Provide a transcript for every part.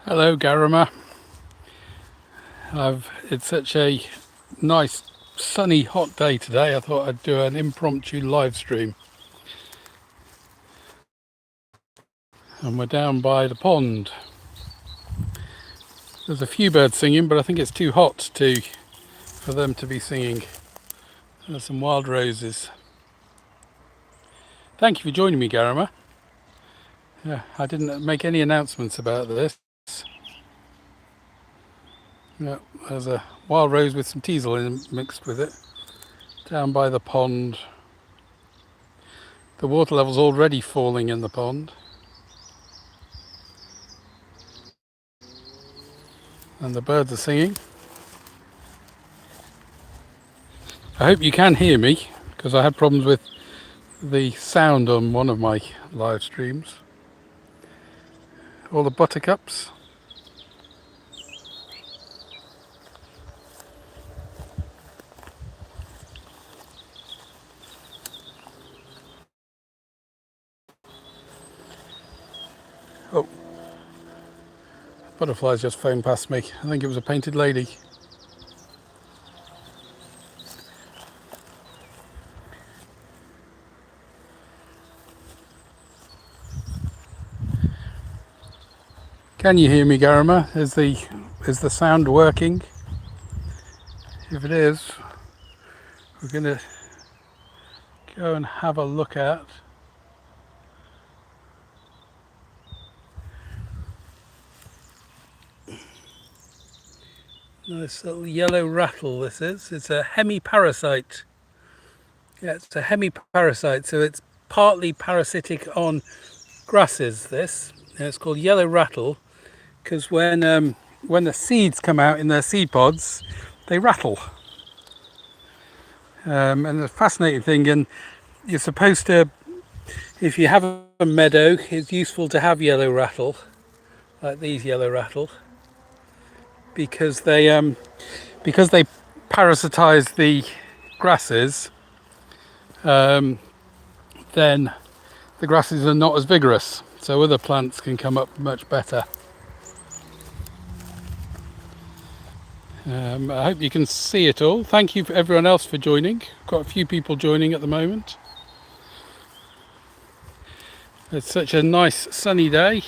Hello, Garama. It's such a nice, sunny, hot day today. I thought I'd do an impromptu live stream. And we're down by the pond. There's a few birds singing, but I think it's too hot for them to be singing. There's some wild roses. Thank you for joining me, Garama. Yeah, I didn't make any announcements about this. Yeah, there's a wild rose with some teasel mixed with it. Down by the pond. The water level's already falling in the pond. And the birds are singing. I hope you can hear me, because I had problems with the sound on one of my live streams. All the buttercups. Oh, butterflies just flown past me. I think it was a painted lady. Can you hear me, Garama? Is the sound working? If it is, we're going to go and have a look at this little yellow rattle. This is. It's a hemiparasite. Yeah, it's a hemiparasite, so it's partly parasitic on grasses. This. And it's called yellow rattle because when the seeds come out in their seed pods, they rattle. And the fascinating thing, and you're supposed to, if you have a meadow, it's useful to have yellow rattle, like these yellow rattle, because they parasitize the grasses. Then the grasses are not as vigorous, so other plants can come up much better. I hope you can see it all. Thank you for everyone else for joining. Got a few people joining at the moment. It's such a nice sunny day.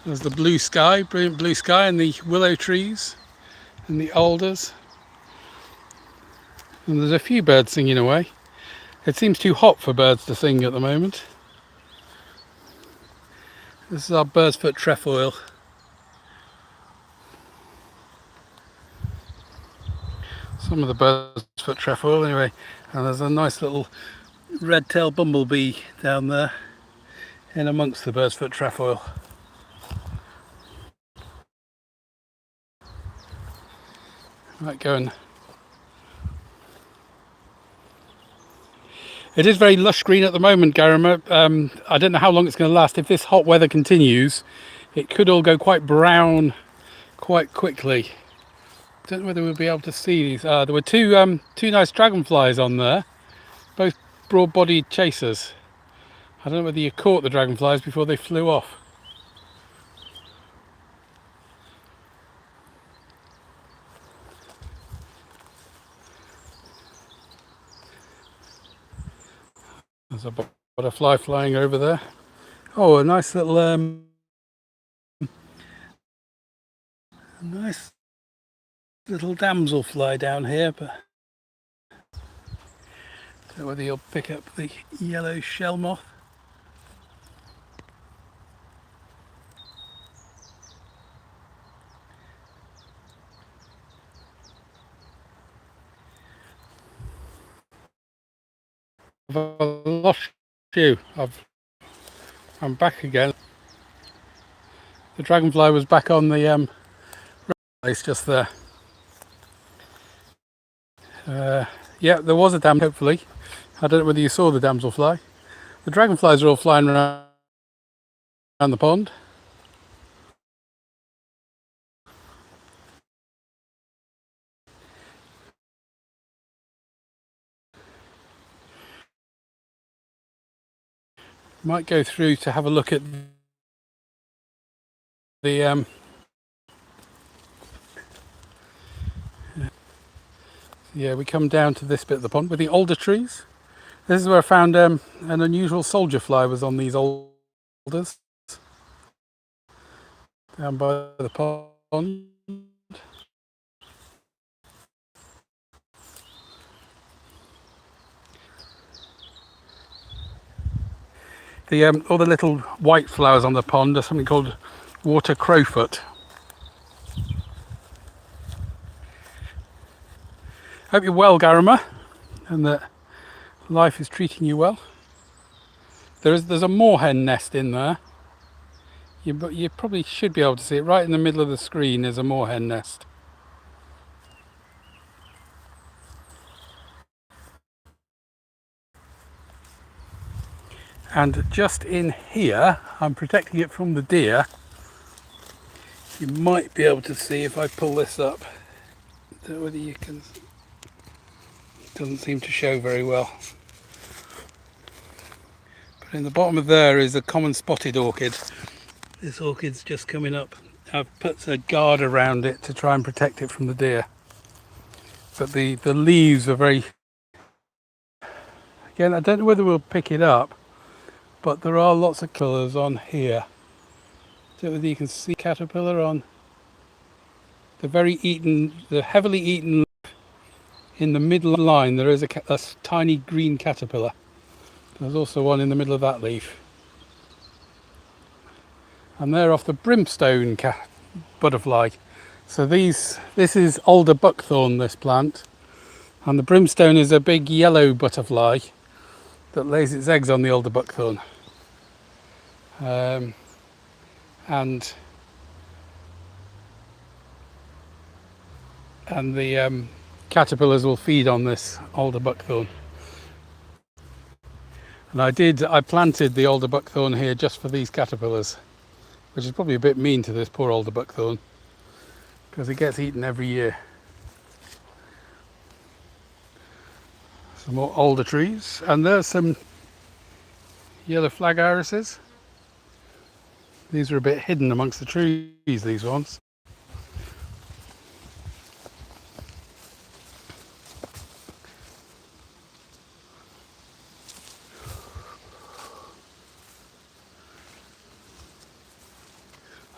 There's the blue sky, brilliant blue sky, and the willow trees and the alders. And there's a few birds singing away. It seems too hot for birds to sing at the moment. This is our bird's foot trefoil. Some of the bird's foot trefoil anyway. And there's a nice little red-tailed bumblebee down there in amongst the bird's foot trefoil. Right, going. It is very lush green at the moment, Garama. I don't know how long it's going to last. If this hot weather continues, it could all go quite brown quite quickly. Don't know whether we'll be able to see these. There were two nice dragonflies on there, both broad-bodied chasers. I don't know whether you caught the dragonflies before they flew off. There's a butterfly flying over there. Oh, a nice little nice little damselfly down here, but I don't know whether you'll pick up the yellow shell moth. I've lost you. I'm back again. The dragonfly was back on the place just there. Yeah, there was a dam, hopefully. I don't know whether you saw the damselfly. The dragonflies are all flying around the pond. Might go through to have a look at yeah, we come down to this bit of the pond with the alder trees. This is where I found an unusual soldier fly was on these alders down by the pond. All the little white flowers on the pond are something called water crowfoot. Hope you're well, Garama, and that life is treating you well. There's a moorhen nest in there. You probably should be able to see it right in the middle of the screen. Is a moorhen nest. And just in here, I'm protecting it from the deer. You might be able to see if I pull this up. I don't know whether you can. It doesn't seem to show very well. But in the bottom of there is a common spotted orchid. This orchid's just coming up. I've put a guard around it to try and protect it from the deer. But the leaves are very... Again, I don't know whether we'll pick it up, but there are lots of colours on here. I don't know whether you can see caterpillar on the heavily eaten in the middle line. There is a tiny green caterpillar. There's also one in the middle of that leaf. And they're off the brimstone butterfly. So this is alder buckthorn, this plant. And the brimstone is a big yellow butterfly that lays its eggs on the alder buckthorn. And the caterpillars will feed on this alder buckthorn. And I planted the alder buckthorn here just for these caterpillars, which is probably a bit mean to this poor alder buckthorn because it gets eaten every year. Some more alder trees, and there's some yellow flag irises. These are a bit hidden amongst the trees, these ones.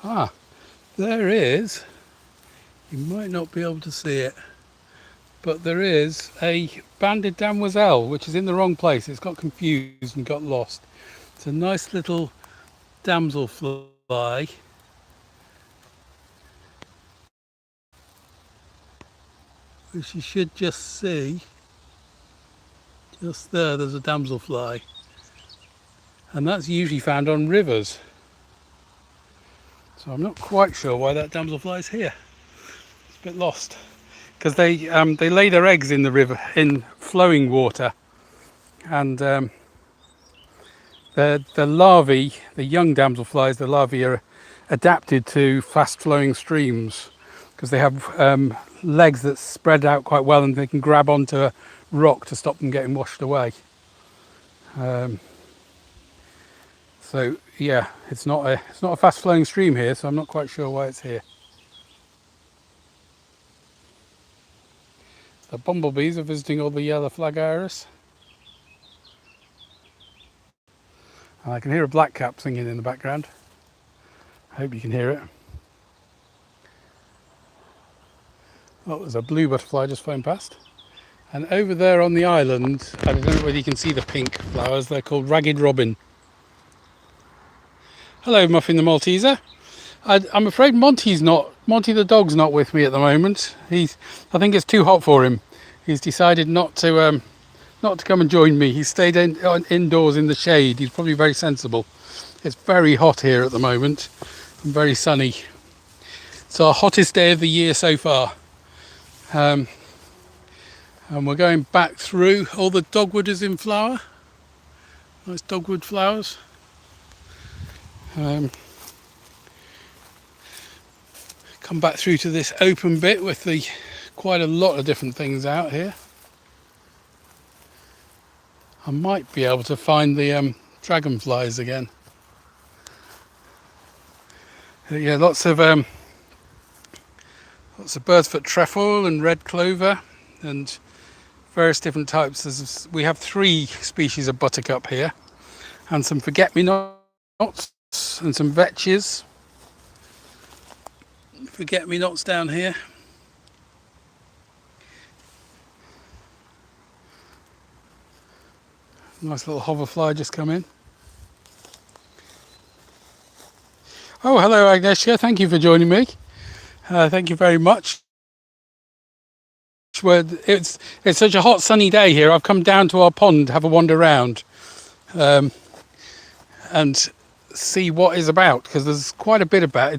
Ah, there is, you might not be able to see it, but there is a banded damoiselle, which is in the wrong place. It's got confused and got lost. It's a nice little damselfly. Which you should just see. Just there's a damselfly. And that's usually found on rivers. So I'm not quite sure why that damselfly is here. It's a bit lost. Because they lay their eggs in the river, in flowing water. And the larvae, the young damselflies, the larvae are adapted to fast flowing streams. Because they have legs that spread out quite well and they can grab onto a rock to stop them getting washed away. So yeah, it's not a fast flowing stream here, so I'm not quite sure why it's here. The bumblebees are visiting all the yellow flag iris. And I can hear a blackcap singing in the background. I hope you can hear it. Oh, there's a blue butterfly just flown past. And over there on the island, I don't know whether you can see the pink flowers, they're called ragged robin. Hello, Muffin the Malteser. I'm afraid Monty the dog's not with me at the moment. I think it's too hot for him. He's decided not to come and join me. He's stayed indoors in the shade. He's probably very sensible. It's very hot here at the moment and very sunny. It's our hottest day of the year so far. And we're going back through. All the dogwood is in flower. Nice dogwood flowers. Come back through to this open bit with quite a lot of different things out here. I might be able to find the dragonflies again. Yeah, lots of bird's foot trefoil and red clover and various different types. We have 3 species of buttercup here, and some forget-me-nots and some vetches. Forget-me-nots down here. Nice little hoverfly just come in. Oh, hello Agnieszka, thank you for joining me. Thank you very much. It's such a hot sunny day here. I've come down to our pond to have a wander around and see what is about, because there's quite a bit about.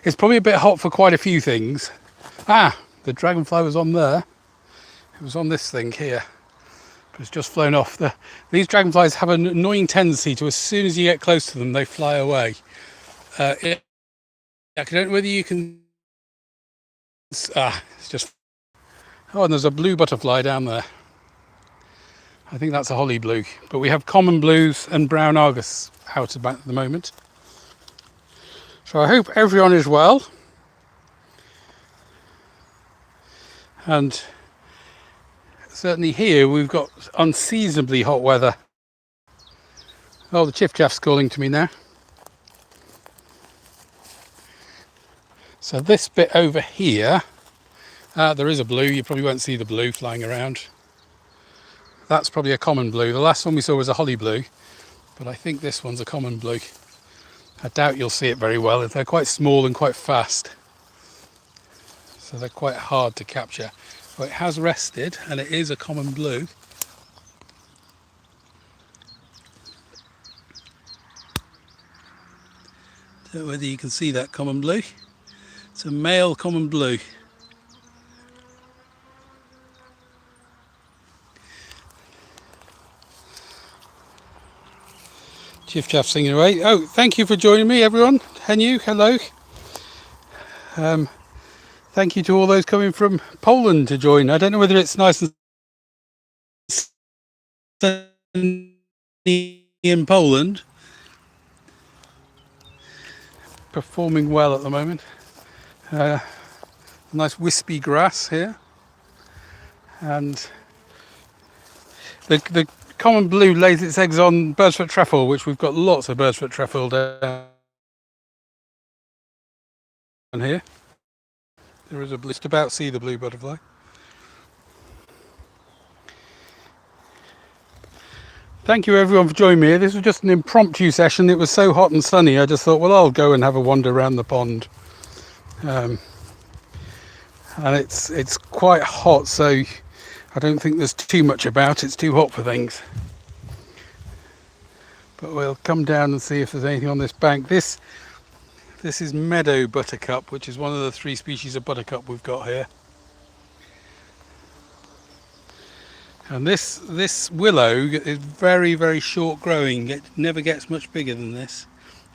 It's probably a bit hot for quite a few things. The dragonfly was on there. It was on this thing here, but it's just flown off. These dragonflies have an annoying tendency to, as soon as you get close to them, they fly away. I don't know whether you can. It's just. Oh, and there's a blue butterfly down there. I think that's a holly blue. But we have common blues and brown argus out at the moment. So I hope everyone is well. And certainly here we've got unseasonably hot weather. Oh, the chiff-chaff's calling to me now. So this bit over here, there is a blue. You probably won't see the blue flying around. That's probably a common blue. The last one we saw was a holly blue, but I think this one's a common blue. I doubt you'll see it very well. They're quite small and quite fast, so they're quite hard to capture. Well, it has rested, and it is a common blue. Don't know whether you can see that common blue. It's a male common blue. Chiff-chaff singing away. Oh, thank you for joining me, everyone. Henu, hello. Thank you to all those coming from Poland to join. I don't know whether it's nice and sunny in Poland. Performing well at the moment. Nice wispy grass here. And the common blue lays its eggs on bird's foot trefoil, which we've got lots of bird's foot trefoil down here. There is a blue, just about see the blue butterfly. Thank you everyone for joining me. This was just an impromptu session. It was so hot and sunny, I just thought, well, I'll go and have a wander around the pond. And it's quite hot, so I don't think there's too much about. It's too hot for things. But we'll come down and see if there's anything on this bank. This is meadow buttercup, which is one of the 3 species of buttercup we've got here. And this willow is very, very short growing. It never gets much bigger than this.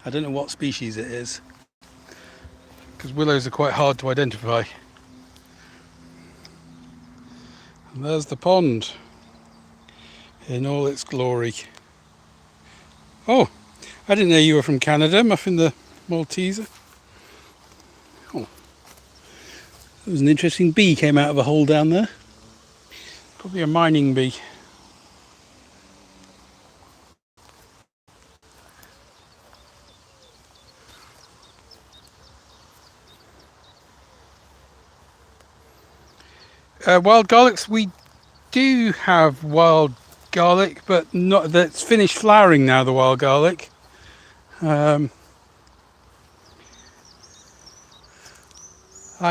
I don't know what species it is, because willows are quite hard to identify. And there's the pond in all its glory. Oh, I didn't know you were from Canada, Muffin the Malteser. Oh, there was an interesting bee came out of a hole down there. Probably a mining bee. Wild garlics, we do have wild garlic, but not that's finished flowering now, the wild garlic. I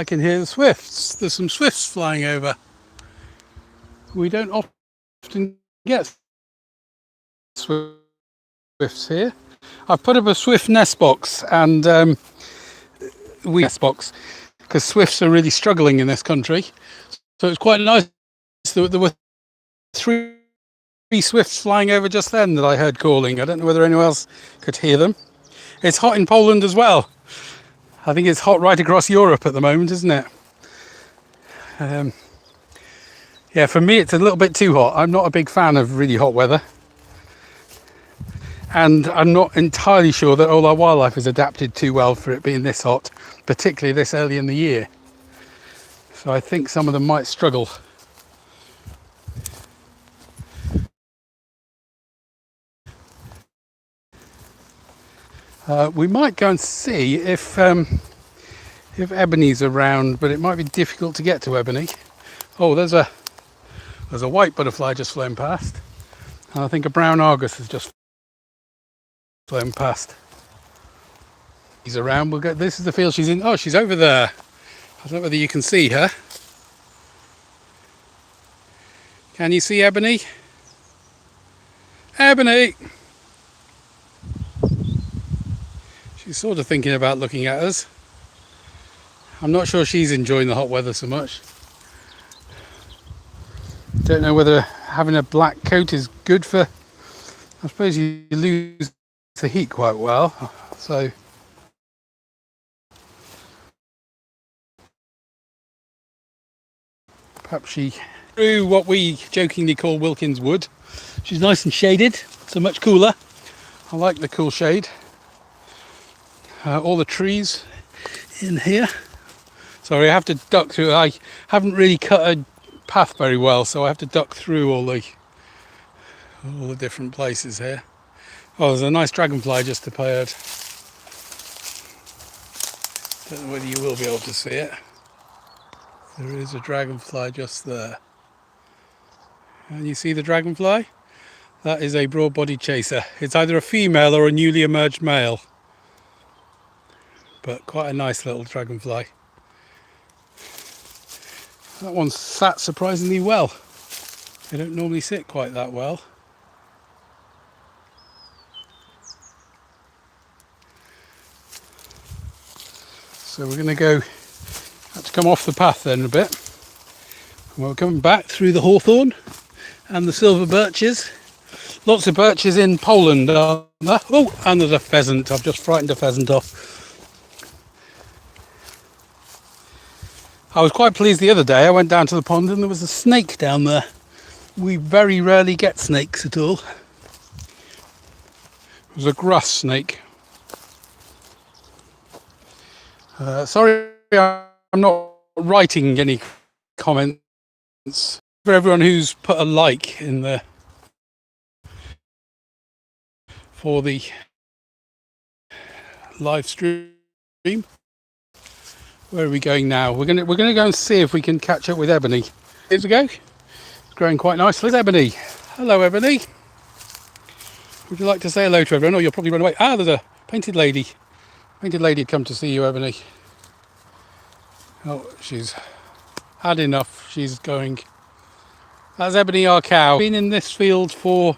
can hear the swifts. There's some swifts flying over. We don't often get swifts here. I've put up a swift nest box, and nest box, because swifts are really struggling in this country. So it's quite nice. There were 3 swifts flying over just then that I heard calling. I don't know whether anyone else could hear them. It's hot in Poland as well. I think it's hot right across Europe at the moment, isn't it? Yeah, for me it's a little bit too hot. I'm not a big fan of really hot weather. And I'm not entirely sure that all our wildlife is adapted too well for it being this hot, particularly this early in the year. So I think some of them might struggle. We might go and see if Ebony's around, but it might be difficult to get to Ebony. Oh, there's a white butterfly just flown past, and I think a brown argus has just flown past. He's around. We'll go. This is the field she's in. Oh, she's over there. I don't know whether you can see her. Can you see Ebony? Ebony! She's sort of thinking about looking at us. I'm not sure she's enjoying the hot weather so much. Don't know whether having a black coat is good for... I suppose you lose the heat quite well. So... perhaps she... through what we jokingly call Wilkins wood. She's nice and shaded, so much cooler. I like the cool shade. All the trees in here. Sorry, I have to duck through. I haven't really cut a path very well, so I have to duck through all the different places here. Oh, there's a nice dragonfly just appeared. Don't know whether you will be able to see it. There is a dragonfly just there. Can you see the dragonfly? That is a broad-bodied chaser. It's either a female or a newly emerged male. But quite a nice little dragonfly. That one sat surprisingly well. They don't normally sit quite that well. So we're going to go, have to come off the path then a bit. And we're coming back through the hawthorn and the silver birches. Lots of birches in Poland, aren't there? Oh, and there's a pheasant. I've just frightened a pheasant off. I was quite pleased the other day. I went down to the pond and there was a snake down there. We very rarely get snakes at all. It was a grass snake. Sorry, I'm not writing any comments. For everyone who's put a like in there for the live stream. Where are we going now? We're gonna go and see if we can catch up with Ebony. Here we go. It's growing quite nicely. There's Ebony. Hello, Ebony. Would you like to say hello to everyone? Oh, you'll probably run away. Ah, there's a painted lady. Painted lady had come to see you, Ebony. Oh, she's had enough. She's going. That's Ebony, our cow. Been in this field for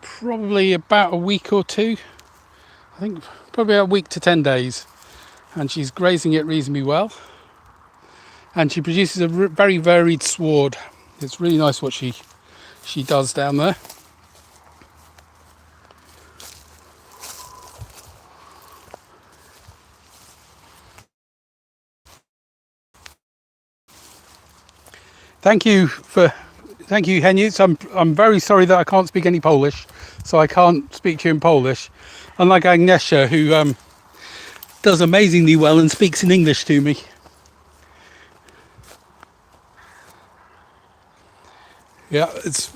probably about a week or two. I think probably a week to 10 days. And she's grazing it reasonably well. And she produces a very varied sward. It's really nice what she does down there. Thank you, Henius. I'm very sorry that I can't speak any Polish, so I can't speak to you in Polish. Unlike Agnieszka, who does amazingly well and speaks in English to me. Yeah, it's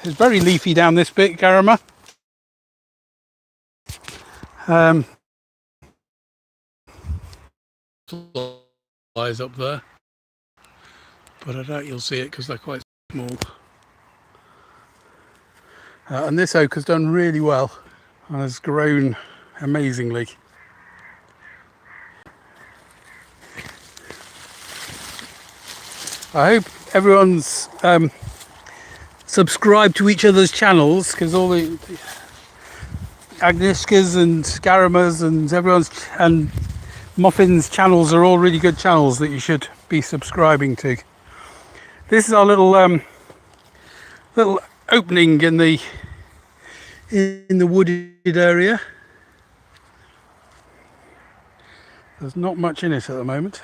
very leafy down this bit, Garama. Flies up there, but I doubt you'll see it because they're quite small. And this oak has done really well and has grown amazingly. I hope everyone's subscribed to each other's channels, because all the Agnieszka's and Garama's and everyone's and Muffin's channels are all really good channels that you should be subscribing to. This is our little opening in the wooded area. There's not much in it at the moment.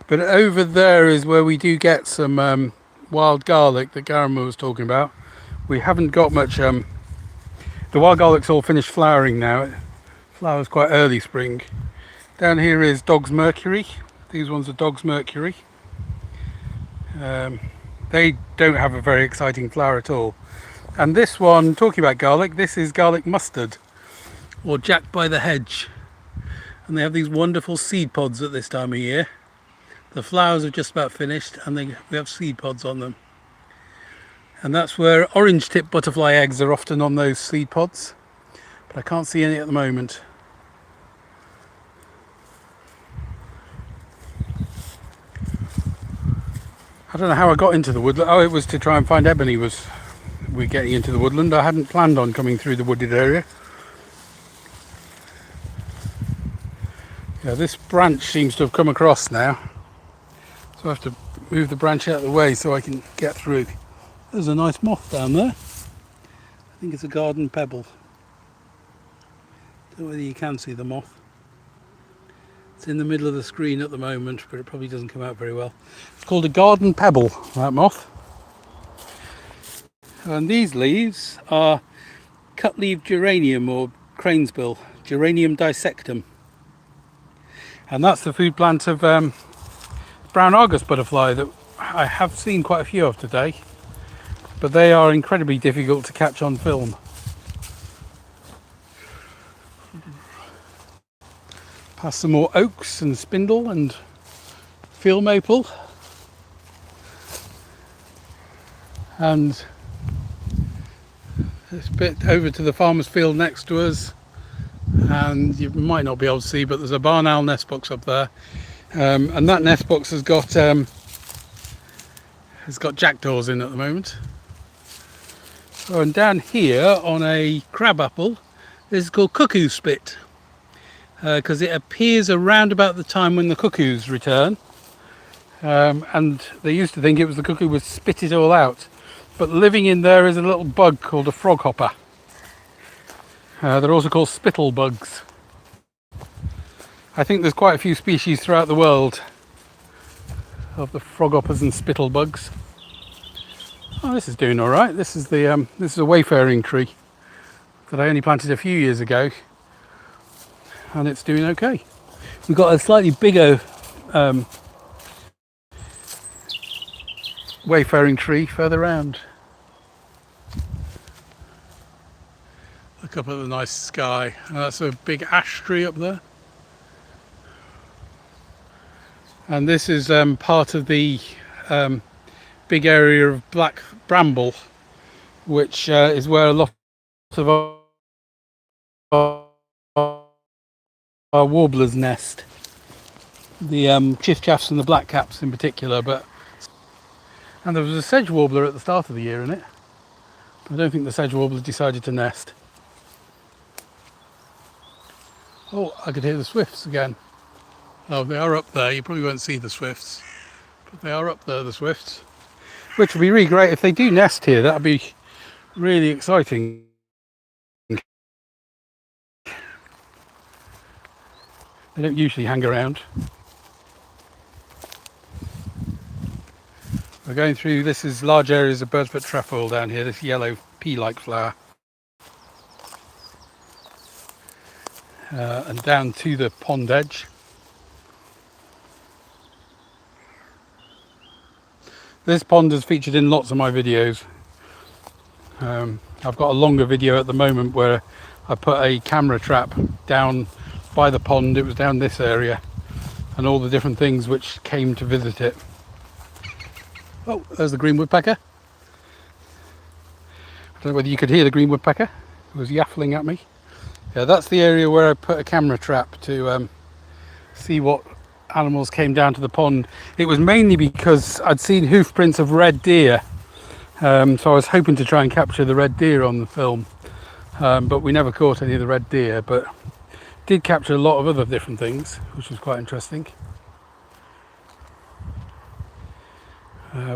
But over there is where we do get some wild garlic that Garama was talking about, We haven't got much. The wild garlic's all finished flowering now. It flowers quite early spring. Down here is Dog's Mercury. These ones are Dog's Mercury. They don't have a very exciting flower at all. And this one, talking about garlic, this is garlic mustard, or Jack by the hedge. And they have these wonderful seed pods at this time of year. The flowers are just about finished, and we have seed pods on them. And that's where orange tip butterfly eggs are often on those seed pods. But I can't see any at the moment. I don't know how I got into the woodland. Oh, it was to try and find ebony. We're getting into the woodland. I hadn't planned on coming through the wooded area. Yeah, this branch seems to have come across now. So I have to move the branch out of the way so I can get through. There's a nice moth down there. I think it's a garden pebble. Don't know whether you can see the moth. It's in the middle of the screen at the moment, but it probably doesn't come out very well. It's called a garden pebble, that moth. And these leaves are cut-leaved geranium, or cranesbill, Geranium dissectum. And that's the food plant of brown Argus butterfly that I have seen quite a few of today. But they are incredibly difficult to catch on film. Past some more oaks and spindle and field maple. And this bit over to the farmer's field next to us. And you might not be able to see, but there's a barn owl nest box up there. And that nest box has got jackdaws in at the moment. Oh, and down here on a crabapple, this is called cuckoo spit. Because it appears around about the time when the cuckoos return, and they used to think it was the cuckoo would spit it all out, but living in there is a little bug called a froghopper. They're also called spittle bugs. I think there's quite a few species throughout the world of the froghoppers and spittle bugs. Oh, this is doing all right. This is a wayfaring tree that I only planted a few years ago. And it's doing okay. We've got a slightly bigger wayfaring tree further round. Look up at the nice sky. That's a big ash tree up there. And this is part of the big area of black bramble, which is where a lot of our warblers nest, the chiffchaffs and the blackcaps in particular. And there was a sedge warbler at the start of the year in it. I don't think the sedge warbler decided to nest. Oh, I could hear the swifts again. Oh, they are up there. You probably won't see the swifts, but they are up there, the swifts, which would be really great if they do nest here. That would be really exciting. They don't usually hang around. We're going through, this is large areas of birdfoot trefoil down here, this yellow pea-like flower. And down to the pond edge. This pond is featured in lots of my videos. I've got a longer video at the moment where I put a camera trap down by the pond. It was down this area, and all the different things which came to visit it. Oh, there's the green woodpecker. I don't know whether you could hear the green woodpecker. It was yaffling at me. Yeah, that's the area where I put a camera trap to see what animals came down to the pond. It was mainly because I'd seen hoof prints of red deer, so I was hoping to try and capture the red deer on the film, but we never caught any of the red deer, but did capture a lot of other different things, which was quite interesting.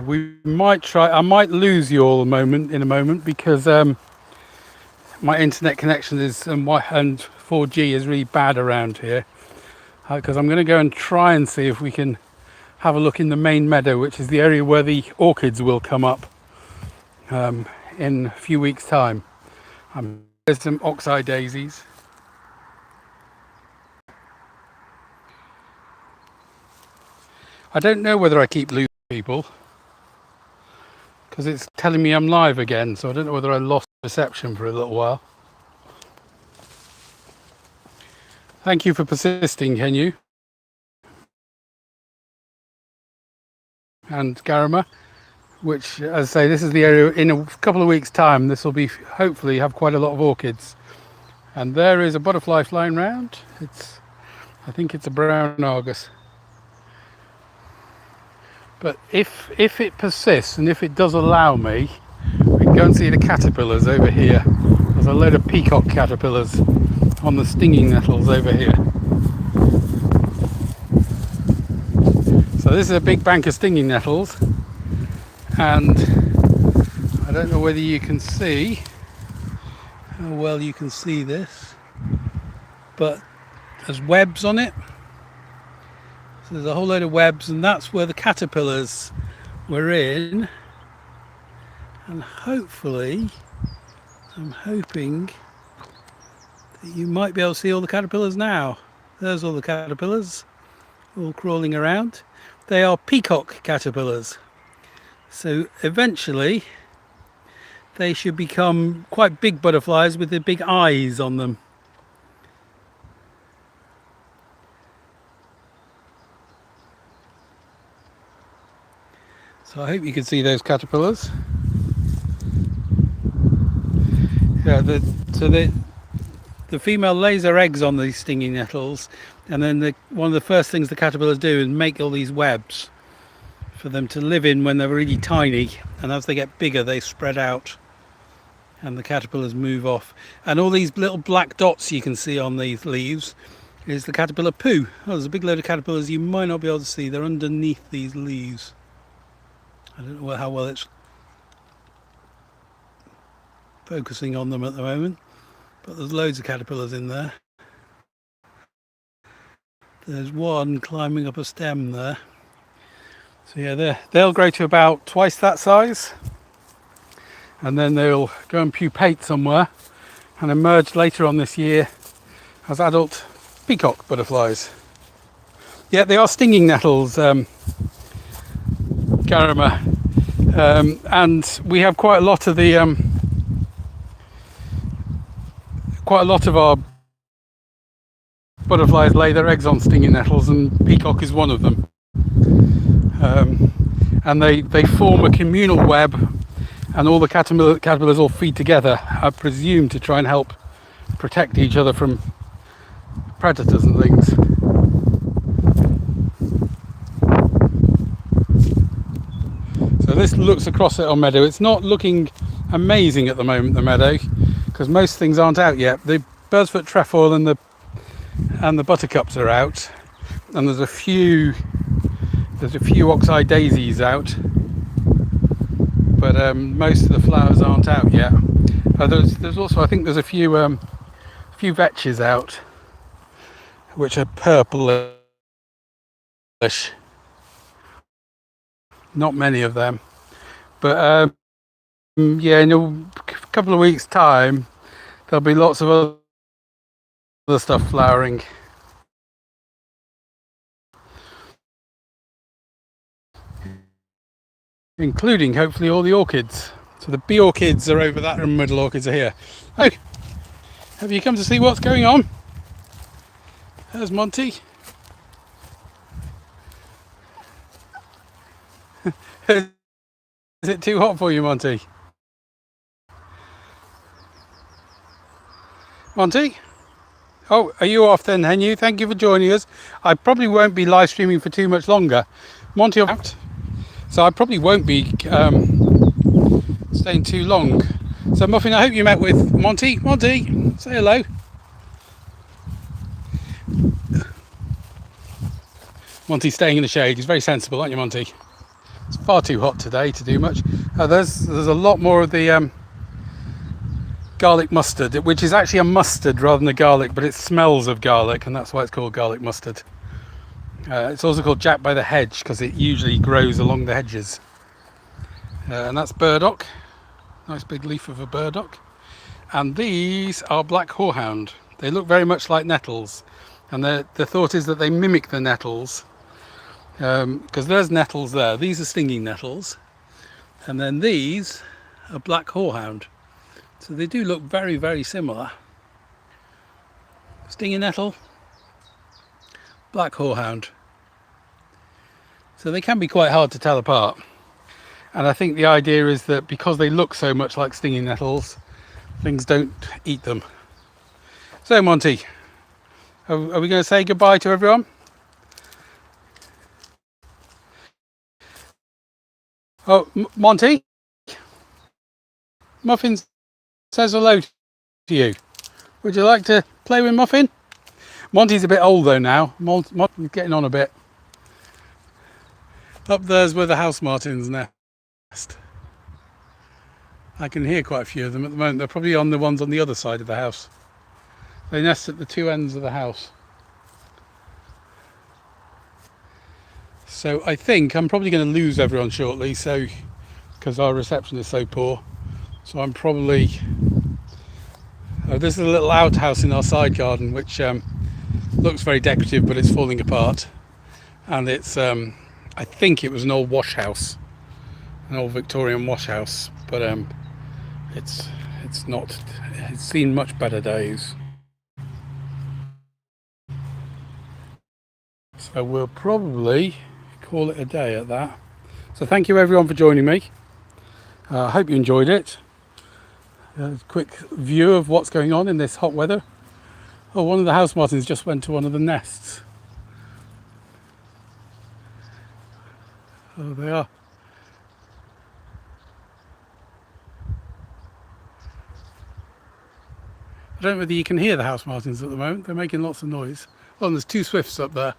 We might try. I might lose you all in a moment because my internet connection is and 4G is really bad around here. Because I'm going to go and try and see if we can have a look in the main meadow, which is the area where the orchids will come up. in a few weeks' time. There's some oxeye daisies. I don't know whether I keep losing people because it's telling me I'm live again, so I don't know whether I lost reception for a little while. Thank you for persisting, Kenyu and Garima, which, as I say, this is the area. In a couple of weeks' time, this will be hopefully have quite a lot of orchids. And there is a butterfly flying around. I think it's a brown Argus. But if it persists and if it does allow me, we can go and see the caterpillars over here. There's a load of peacock caterpillars on the stinging nettles over here. So this is a big bank of stinging nettles, and I don't know whether you can see how well you can see this, but there's webs on it. So there's a whole load of webs, and that's where the caterpillars were in. And hopefully, I'm hoping that you might be able to see all the caterpillars now. There's all the caterpillars, all crawling around. They are peacock caterpillars. So eventually, they should become quite big butterflies with the big eyes on them. So I hope you can see those caterpillars. Yeah, the female lays her eggs on these stinging nettles, and then one of the first things the caterpillars do is make all these webs for them to live in when they're really tiny, and as they get bigger they spread out and the caterpillars move off. And all these little black dots you can see on these leaves is the caterpillar poo. Oh, there's a big load of caterpillars you might not be able to see. They're underneath these leaves. I don't know how well it's focusing on them at the moment, but there's loads of caterpillars in there. There's one climbing up a stem there. So yeah, they'll grow to about twice that size, and then they'll go and pupate somewhere and emerge later on this year as adult peacock butterflies. Yeah, they are stinging nettles, Garima, and we have quite a lot of our butterflies lay their eggs on stinging nettles, and peacock is one of them. And they form a communal web, and all the caterpillars all feed together, I presume, to try and help protect each other from predators and things. So this looks across it on meadow. It's not looking amazing at the moment, the meadow, because most things aren't out yet. The bird's-foot trefoil and the buttercups are out, and there's a few oxeye daisies out, but most of the flowers aren't out yet. There's also, I think there's a few vetches out, which are purplish. Not many of them, but yeah, in a couple of weeks' time there'll be lots of other stuff flowering. Including hopefully all the orchids. So the bee orchids are over that, and middle orchids are here. Oh, have you come to see what's going on? There's Monty. Is it too hot for you, Monty? Monty? Oh, are you off then, Henry? Thank you for joining us. I probably won't be live streaming for too much longer. Monty, out. So I probably won't be staying too long. So Muffin, I hope you met with Monty. Monty, say hello. Monty's staying in the shade. He's very sensible, aren't you, Monty? It's far too hot today to do much. There's a lot more of the garlic mustard, which is actually a mustard rather than a garlic, but it smells of garlic, and that's why it's called garlic mustard. It's also called Jack by the hedge because it usually grows along the hedges. And that's burdock. Nice big leaf of a burdock. And these are black horehound. They look very much like nettles, and the thought is that they mimic the nettles, because there's nettles there. These are stinging nettles, and then these are black horehound. So they do look very, very similar. Stinging nettle, black horehound. So they can be quite hard to tell apart. And I think the idea is that because they look so much like stinging nettles, things don't eat them. So Monty, are we going to say goodbye to everyone? Oh, Monty? Muffin says hello to you. Would you like to play with Muffin? Monty's a bit old though now. Monty's getting on a bit. Up there's where the house martins nest. I can hear quite a few of them at the moment. They're probably on the ones on the other side of the house. They nest at the two ends of the house. So I think I'm probably going to lose everyone shortly, so because our reception is so poor. So I'm probably... this is a little outhouse in our side garden which looks very decorative, but it's falling apart. And it's I think it was an old wash house, an old Victorian wash house, but it's not. It's seen much better days. So we'll probably call it a day at that. So thank you everyone for joining me. I hope you enjoyed it. A quick view of what's going on in this hot weather. Oh, one of the house martins just went to one of the nests. Oh, they are. I don't know whether you can hear the house martins at the moment. They're making lots of noise. Oh, and there's two swifts up there.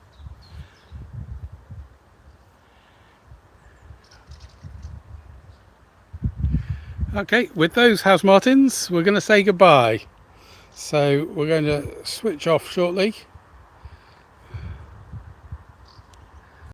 Okay, with those house martins, we're going to say goodbye. So we're going to switch off shortly.